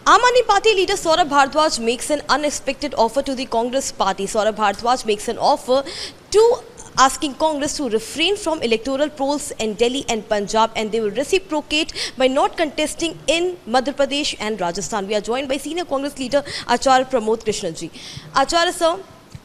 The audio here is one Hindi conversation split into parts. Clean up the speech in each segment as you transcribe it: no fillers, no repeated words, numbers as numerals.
Aam Aadmi Party leader Saurabh Bhardwaj makes an unexpected offer to the Congress party. Saurabh Bhardwaj makes an offer to asking Congress to refrain from electoral polls in Delhi and Punjab, and they will reciprocate by not contesting in Madhya Pradesh and Rajasthan. We are joined by senior Congress leader Acharya Pramod Krishna ji. Acharya sir,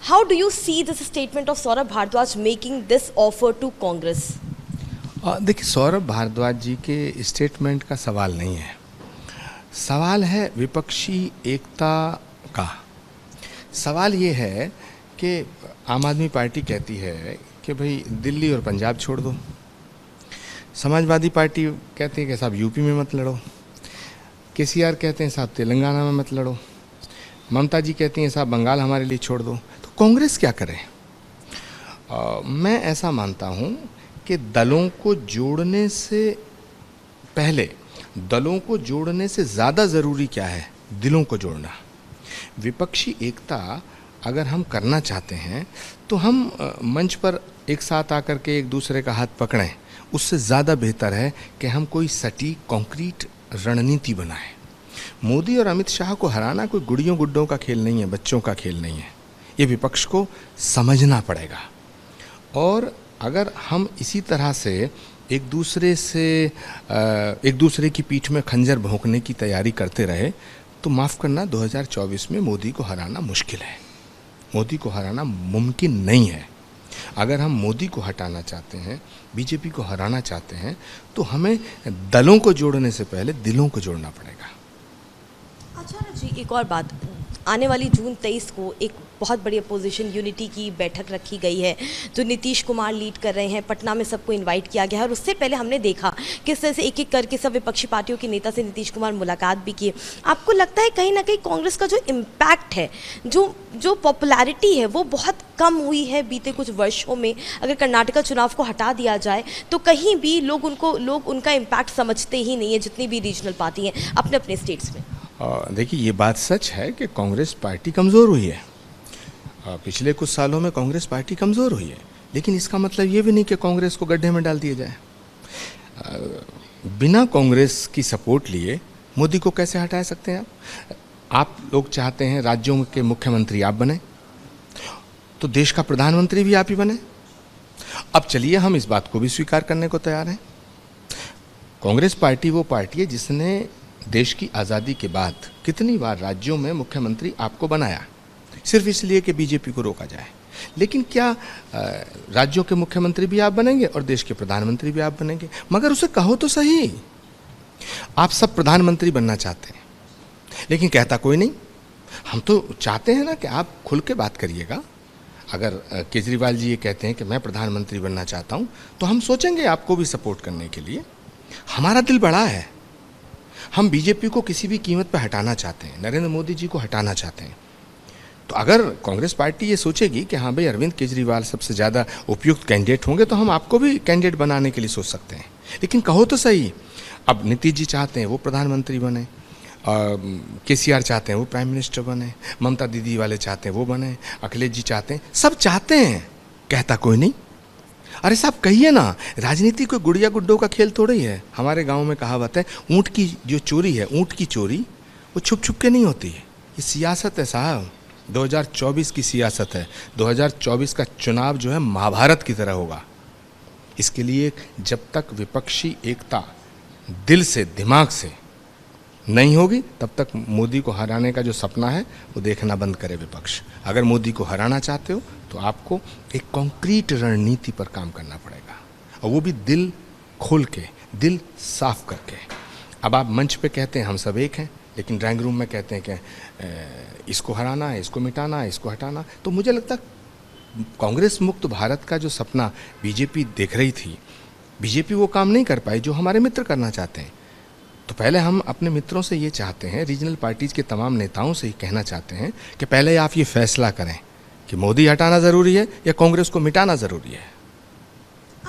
how do you see this statement of Saurabh Bhardwaj making this offer to Congress? देखिए, सौरभ भारद्वाज जी के स्टेटमेंट का सवाल नहीं है, सवाल है विपक्षी एकता का। सवाल ये है कि आम आदमी पार्टी कहती है कि भाई दिल्ली और पंजाब छोड़ दो, समाजवादी पार्टी कहती है कि साहब यूपी में मत लड़ो, केसीआर कहते हैं साहब तेलंगाना में मत लड़ो, ममता जी कहती हैं साहब बंगाल हमारे लिए छोड़ दो। तो कांग्रेस क्या करे? मैं ऐसा मानता हूँ कि दलों को जोड़ने से पहले, दलों को जोड़ने से ज़्यादा ज़रूरी क्या है? दिलों को जोड़ना। विपक्षी एकता अगर हम करना चाहते हैं तो हम मंच पर एक साथ आकर के एक दूसरे का हाथ पकड़ें, उससे ज़्यादा बेहतर है कि हम कोई सटीक कॉन्क्रीट रणनीति बनाएं। मोदी और अमित शाह को हराना कोई गुड़ियों गुड्डों का खेल नहीं है, बच्चों का खेल नहीं है। ये विपक्ष को समझना पड़ेगा। और अगर हम इसी तरह से एक दूसरे की पीठ में खंजर भोंकने की तैयारी करते रहे तो माफ़ करना, 2024 में मोदी को हराना मुश्किल है, मोदी को हराना मुमकिन नहीं है। अगर हम मोदी को हटाना चाहते हैं, बीजेपी को हराना चाहते हैं, तो हमें दलों को जोड़ने से पहले दिलों को जोड़ना पड़ेगा। आचार्य जी, एक और बात, आने वाली जून 23 को एक बहुत बड़ी अपोजिशन यूनिटी की बैठक रखी गई है जो नीतीश कुमार लीड कर रहे हैं। पटना में सबको इनवाइट किया गया है और उससे पहले हमने देखा किस तरह से एक एक करके सब विपक्षी पार्टियों के नेता से नीतीश कुमार मुलाकात भी किए। आपको लगता है कहीं ना कहीं कांग्रेस का जो इम्पैक्ट है, जो पॉपुलैरिटी है, वो बहुत कम हुई है बीते कुछ वर्षों में? अगर कर्नाटका चुनाव को हटा दिया जाए तो कहीं भी लोग उनका इम्पैक्ट समझते ही नहीं है, जितनी भी रीजनल पार्टी हैं अपने अपने स्टेट्स में। देखिए, ये बात सच है कि कांग्रेस पार्टी कमज़ोर हुई है। पिछले कुछ सालों में कांग्रेस पार्टी कमज़ोर हुई है, लेकिन इसका मतलब ये भी नहीं कि कांग्रेस को गड्ढे में डाल दिया जाए। बिना कांग्रेस की सपोर्ट लिए मोदी को कैसे हटा सकते हैं आप? लोग चाहते हैं राज्यों के मुख्यमंत्री आप बने, तो देश का प्रधानमंत्री भी आप ही बने। अब चलिए, हम इस बात को भी स्वीकार करने को तैयार हैं। कांग्रेस पार्टी वो पार्टी है जिसने देश की आज़ादी के बाद कितनी बार राज्यों में मुख्यमंत्री आपको बनाया, सिर्फ इसलिए कि बीजेपी को रोका जाए। लेकिन क्या राज्यों के मुख्यमंत्री भी आप बनेंगे और देश के प्रधानमंत्री भी आप बनेंगे? मगर उसे कहो तो सही, आप सब प्रधानमंत्री बनना चाहते हैं, लेकिन कहता कोई नहीं। हम तो चाहते हैं ना कि आप खुल के बात करिएगा। अगर केजरीवाल जी ये कहते हैं कि मैं प्रधानमंत्री बनना चाहता हूँ, तो हम सोचेंगे आपको भी सपोर्ट करने के लिए। हमारा दिल बड़ा है, हम बीजेपी को किसी भी कीमत पर हटाना चाहते हैं, नरेंद्र मोदी जी को हटाना चाहते हैं। तो अगर कांग्रेस पार्टी ये सोचेगी कि हाँ भाई अरविंद केजरीवाल सबसे ज़्यादा उपयुक्त कैंडिडेट होंगे, तो हम आपको भी कैंडिडेट बनाने के लिए सोच सकते हैं। लेकिन कहो तो सही, अब नीतीश जी चाहते हैं वो प्रधानमंत्री बने, केसीआर चाहते हैं वो प्राइम मिनिस्टर बने, ममता दीदी वाले चाहते हैं वो बने, अखिलेश जी चाहते हैं, सब चाहते हैं, कहता कोई नहीं। अरे साहब कहिए ना, राजनीति कोई गुड़िया गुड्डों का खेल थोड़ा ही है। हमारे गांव में कहावत है, ऊँट की जो चोरी है, ऊँट की चोरी वो छुप छुप के नहीं होती है। ये सियासत है साहब, 2024 की सियासत है। 2024 का चुनाव जो है महाभारत की तरह होगा। इसके लिए जब तक विपक्षी एकता दिल से, दिमाग से नहीं होगी, तब तक मोदी को हराने का जो सपना है वो देखना बंद करे विपक्ष। अगर मोदी को हराना चाहते हो तो आपको एक कॉन्क्रीट रणनीति पर काम करना पड़ेगा, और वो भी दिल खोल के, दिल साफ करके। अब आप मंच पे कहते हैं हम सब एक हैं, लेकिन ड्राइंग रूम में कहते हैं कि इसको हराना है, इसको मिटाना है, इसको हटाना। तो मुझे लगता है कांग्रेस मुक्त भारत का जो सपना बीजेपी देख रही थी, बीजेपी वो काम नहीं कर पाई जो हमारे मित्र करना चाहते हैं। तो पहले हम अपने मित्रों से ये चाहते हैं, रीजनल पार्टीज़ के तमाम नेताओं से ही कहना चाहते हैं कि पहले आप ये फैसला करें कि मोदी हटाना ज़रूरी है या कांग्रेस को मिटाना ज़रूरी है।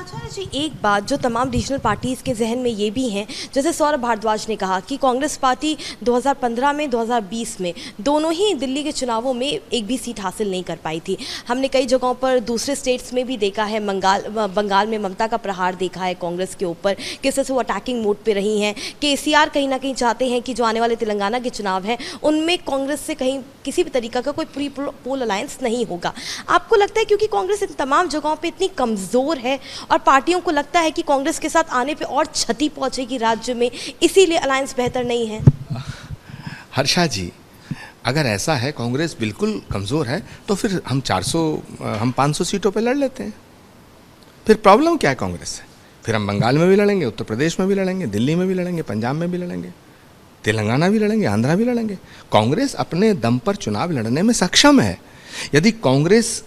आचार्य जी, एक बात जो तमाम रीजनल पार्टीज़ के जहन में ये भी हैं, जैसे सौरभ भारद्वाज ने कहा कि कांग्रेस पार्टी 2015 में 2020 में दोनों ही दिल्ली के चुनावों में एक भी सीट हासिल नहीं कर पाई थी। हमने कई जगहों पर दूसरे स्टेट्स में भी देखा है, बंगाल में ममता का प्रहार देखा है कांग्रेस के ऊपर, किस तरह से वो अटैकिंग मोड पे रही हैं। केसीआर कहीं ना कहीं चाहते हैं कि जो आने वाले तेलंगाना के चुनाव हैं उनमें कांग्रेस से कहीं किसी भी तरीका का कोई प्री पोल अलायंस नहीं होगा। आपको लगता है क्योंकि कांग्रेस इन तमाम जगहों पर इतनी कमज़ोर है और पार्टियों को लगता है कि कांग्रेस के साथ आने पे और क्षति पहुंचेगी राज्य में, इसीलिए अलायंस बेहतर नहीं है? हर्षा जी, अगर ऐसा है कांग्रेस बिल्कुल कमज़ोर है तो फिर हम 500 सीटों पे लड़ लेते हैं। फिर प्रॉब्लम क्या है कांग्रेस से? फिर हम बंगाल में भी लड़ेंगे, उत्तर प्रदेश में भी लड़ेंगे, दिल्ली में भी लड़ेंगे, पंजाब में भी लड़ेंगे, तेलंगाना भी लड़ेंगे, आंध्रा भी लड़ेंगे। कांग्रेस अपने दम पर चुनाव लड़ने में सक्षम है। यदि कांग्रेस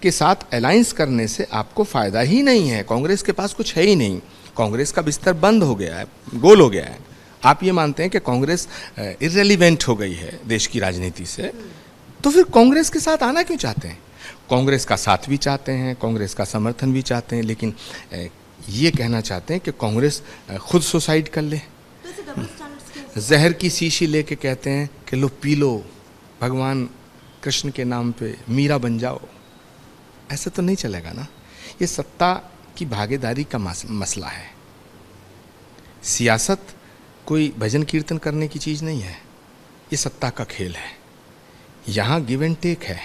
के साथ अलायंस करने से आपको फ़ायदा ही नहीं है, कांग्रेस के पास कुछ है ही नहीं, कांग्रेस का बिस्तर बंद हो गया है, गोल हो गया है, आप ये मानते हैं कि कांग्रेस इर्रेलीवेंट हो गई है देश की राजनीति से, तो फिर कांग्रेस के साथ आना क्यों चाहते हैं? कांग्रेस का साथ भी चाहते हैं, कांग्रेस का समर्थन भी चाहते हैं, लेकिन ये कहना चाहते हैं कि कांग्रेस खुद सुसाइड कर ले, जहर की शीशी लेके कहते हैं कि लो पी लो, भगवान कृष्ण के नाम पे मीरा बन जाओ। ऐसे तो नहीं चलेगा ना। ये सत्ता की भागीदारी का मसला है। सियासत कोई भजन कीर्तन करने की चीज़ नहीं है, ये सत्ता का खेल है। यहाँ गिव एंड टेक है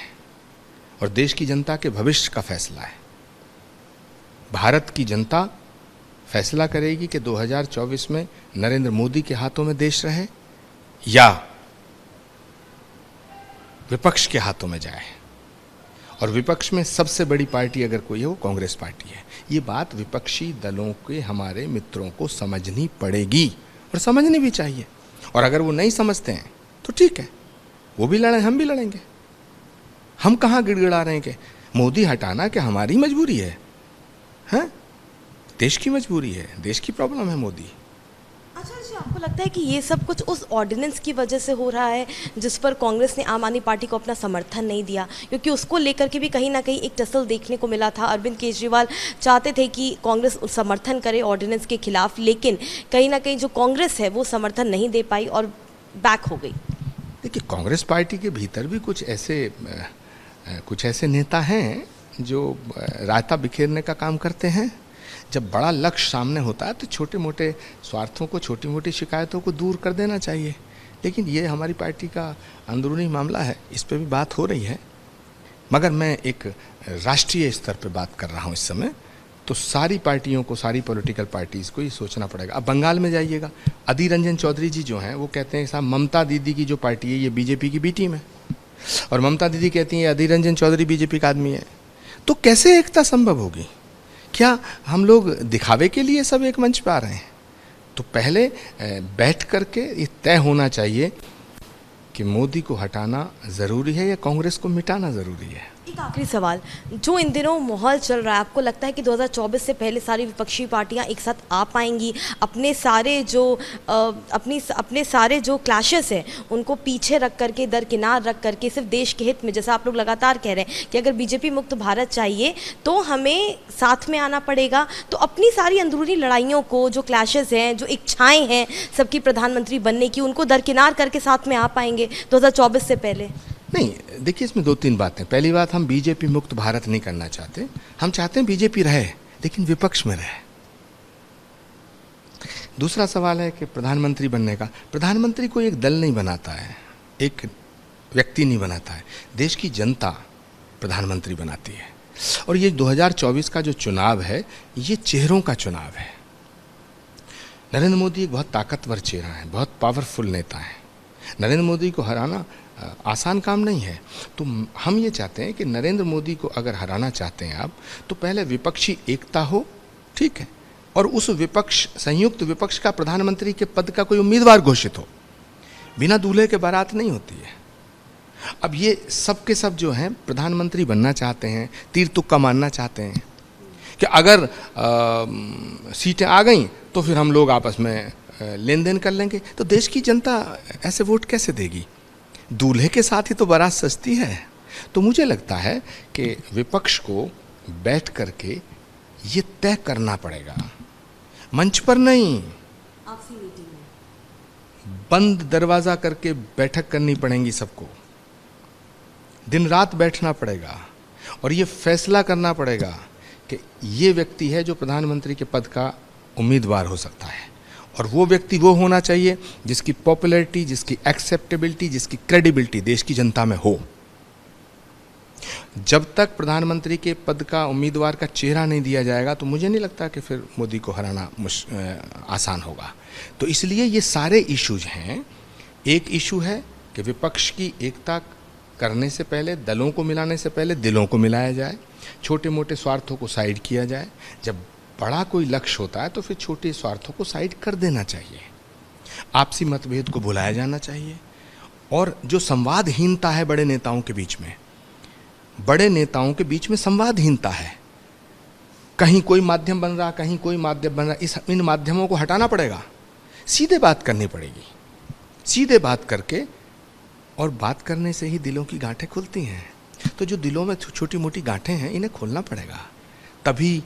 और देश की जनता के भविष्य का फैसला है। भारत की जनता फैसला करेगी कि 2024 में नरेंद्र मोदी के हाथों में देश रहे या विपक्ष के हाथों में जाए, और विपक्ष में सबसे बड़ी पार्टी अगर कोई है वो कांग्रेस पार्टी है। ये बात विपक्षी दलों के हमारे मित्रों को समझनी पड़ेगी और समझनी भी चाहिए। और अगर वो नहीं समझते हैं तो ठीक है, वो भी लड़ें, हम भी लड़ेंगे। हम कहाँ गिड़गिड़ा रहे हैं कि मोदी हटाना कि हमारी मजबूरी है? हैं? देश की मजबूरी है, देश की प्रॉब्लम है मोदी। अच्छा जी, आपको लगता है कि ये सब कुछ उस ऑर्डिनेंस की वजह से हो रहा है जिस पर कांग्रेस ने आम आदमी पार्टी को अपना समर्थन नहीं दिया? क्योंकि उसको लेकर के भी कहीं ना कहीं एक टसल देखने को मिला था। अरविंद केजरीवाल चाहते थे कि कांग्रेस समर्थन करे ऑर्डिनेंस के खिलाफ, लेकिन कहीं ना कहीं जो कांग्रेस है वो समर्थन नहीं दे पाई और बैक हो गई। देखिए, कांग्रेस पार्टी के भीतर भी कुछ ऐसे नेता हैं जो रायता बिखेरने का काम करते हैं। जब बड़ा लक्ष्य सामने होता है तो छोटे मोटे स्वार्थों को, छोटी मोटी शिकायतों को दूर कर देना चाहिए। लेकिन ये हमारी पार्टी का अंदरूनी मामला है, इस पे भी बात हो रही है। मगर मैं एक राष्ट्रीय स्तर पे बात कर रहा हूँ इस समय, तो सारी पार्टियों को, सारी पॉलिटिकल पार्टीज़ को ये सोचना पड़ेगा। अब बंगाल में जाइएगा, अधीर रंजन चौधरी जी जो हैं वो कहते हैं साहब ममता दीदी की जो पार्टी है ये बीजेपी की बी टीम है, और ममता दीदी कहती हैं अधीर रंजन चौधरी बीजेपी का आदमी है। तो कैसे एकता संभव होगी? क्या हम लोग दिखावे के लिए सब एक मंच पे आ रहे हैं? तो पहले बैठ करके ये तय होना चाहिए कि मोदी को हटाना ज़रूरी है या कांग्रेस को मिटाना ज़रूरी है। एक आखिरी सवाल, जो इन दिनों माहौल चल रहा है, आपको लगता है कि 2024 से पहले सारी विपक्षी पार्टियां एक साथ आ पाएंगी? अपने सारे जो क्लैशेस हैं उनको पीछे रख करके, दरकिनार रख करके, सिर्फ देश के हित में, जैसा आप लोग लगातार कह रहे हैं कि अगर बीजेपी मुक्त भारत चाहिए तो हमें साथ में आना पड़ेगा, तो अपनी सारी अंदरूनी लड़ाइयों को, जो क्लैशेस हैं, जो इच्छाएँ हैं सबकी प्रधानमंत्री बनने की, उनको दरकिनार करके साथ में आ पाएंगे 2024 से पहले? नहीं, देखिए इसमें दो तीन बातें। पहली बात, हम बीजेपी मुक्त भारत नहीं करना चाहते। हम चाहते हैं बीजेपी रहे लेकिन विपक्ष में रहे। दूसरा सवाल है कि प्रधानमंत्री बनने का, प्रधानमंत्री कोई एक दल नहीं बनाता है, एक व्यक्ति नहीं बनाता है, देश की जनता प्रधानमंत्री बनाती है। और ये 2024 का जो चुनाव है ये चेहरों का चुनाव है। नरेंद्र मोदी एक बहुत ताकतवर चेहरा है, बहुत पावरफुल नेता है। नरेंद्र मोदी को हराना आसान काम नहीं है। तो हम ये चाहते हैं कि नरेंद्र मोदी को अगर हराना चाहते हैं आप, तो पहले विपक्षी एकता हो, ठीक है, और उस विपक्ष, संयुक्त विपक्ष का प्रधानमंत्री के पद का कोई उम्मीदवार घोषित हो। बिना दूल्हे के बारात नहीं होती है। अब ये सब के सब जो हैं प्रधानमंत्री बनना चाहते हैं, तीर तुक्का मारना चाहते हैं कि अगर सीटें आ गई तो फिर हम लोग आपस में लेन देन कर लेंगे। तो देश की जनता ऐसे वोट कैसे देगी? दूल्हे के साथ ही तो बारात सजती है। तो मुझे लगता है कि विपक्ष को बैठ करके ये तय करना पड़ेगा, मंच पर नहीं, आपसी मीटिंग में। बंद दरवाजा करके बैठक करनी पड़ेगी सबको, दिन रात बैठना पड़ेगा और ये फैसला करना पड़ेगा कि ये व्यक्ति है जो प्रधानमंत्री के पद का उम्मीदवार हो सकता है, और वो व्यक्ति वो होना चाहिए जिसकी पॉपुलैरिटी, जिसकी एक्सेप्टेबिलिटी, जिसकी क्रेडिबिलिटी देश की जनता में हो। जब तक प्रधानमंत्री के पद का उम्मीदवार का चेहरा नहीं दिया जाएगा तो मुझे नहीं लगता कि फिर मोदी को हराना आसान होगा। तो इसलिए ये सारे इश्यूज हैं। एक इशू है कि विपक्ष की एकता करने से पहले, दलों को मिलाने से पहले दिलों को मिलाया जाए, छोटे मोटे स्वार्थों को साइड किया जाए। जब बड़ा कोई लक्ष्य होता है तो फिर छोटे स्वार्थों को साइड कर देना चाहिए, आपसी मतभेद को भुलाया जाना चाहिए। और जो संवादहीनता है बड़े नेताओं के बीच में, बड़े नेताओं के बीच में संवादहीनता है, कहीं कोई माध्यम बन रहा, कहीं कोई माध्यम बन रहा, इन माध्यमों को हटाना पड़ेगा, सीधे बात करनी पड़ेगी। सीधे बात करके, और बात करने से ही दिलों की गांठें खुलती हैं। तो जो दिलों में छोटी मोटी गांठें हैं इन्हें खोलना पड़ेगा, तभी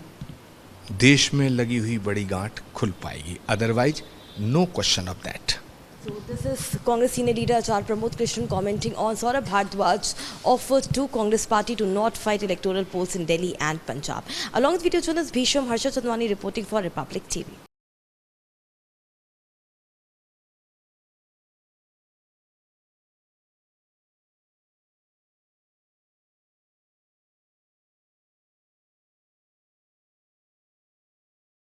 देश में लगी हुई बड़ी गांठ खुल पाएगी। Otherwise no question of that. So this is Congress senior leader Acharya Pramod Krishnan commenting on Saurabh Bhardwaj offered to Congress party to not fight electoral polls in Delhi and Punjab. Along with video journalist Bhisham Harsha Chandwani reporting for Republic TV.